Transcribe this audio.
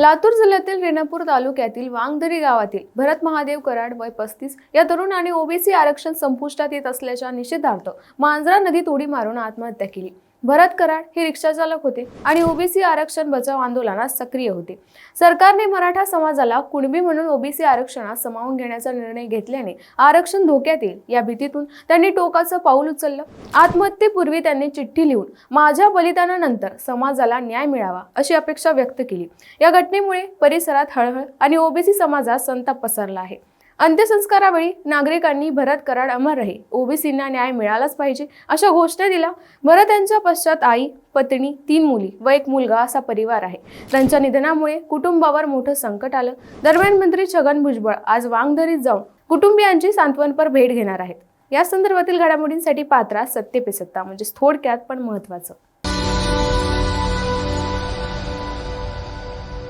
लातूर जिल्ह्यातील रेणापूर तालुक्यातील वांगदरी गावातील भरत महादेव कराड वय 35 या तरुणाने ओबीसी आरक्षण संपुष्टात येत असल्याच्या निषेधार्थ मांजरा नदीत उडी मारून आत्महत्या केली। भरत कराड हे रिक्षाचालक होते आणि ओबीसी आरक्षण बचाव आंदोलनात सक्रिय होते। सरकारने मराठा समाजाला कुणबी म्हणून ओबीसी आरक्षणात सामावून घेण्याचा निर्णय घेतल्याने आरक्षण धोक्यात येईल या भीतीतून त्यांनी टोकाचं पाऊल उचललं। आत्महत्येपूर्वी त्यांनी चिठ्ठी लिहून माझ्या बलिदानानंतर समाजाला न्याय मिळावा अशी अपेक्षा व्यक्त केली। या घटनेमुळे परिसरात हळहळ आणि ओबीसी समाजात संताप पसरला आहे। अंत्यसंस्कारावेळी नागरिकांनी भरत कराड अमर रहे, ओबीसींना न्याय मिळालाच पाहिजे अशा घोषणा दिल्या। भरत यांच्या पश्चात आई, पत्नी, 3 मुली व 1 मुलगा असा परिवार आहे। त्यांच्या निधनामुळे कुटुंबावर मोठं संकट आलं। दरम्यान मंत्री छगन भुजबळ आज वांगदरीत जाऊन कुटुंबियांची सांत्वनपर भेट घेणार आहेत। या संदर्भातील घडामोडींसाठी पात्रा सत्य पे सत्ता म्हणजे थोडक्यात पण महत्त्वाचं।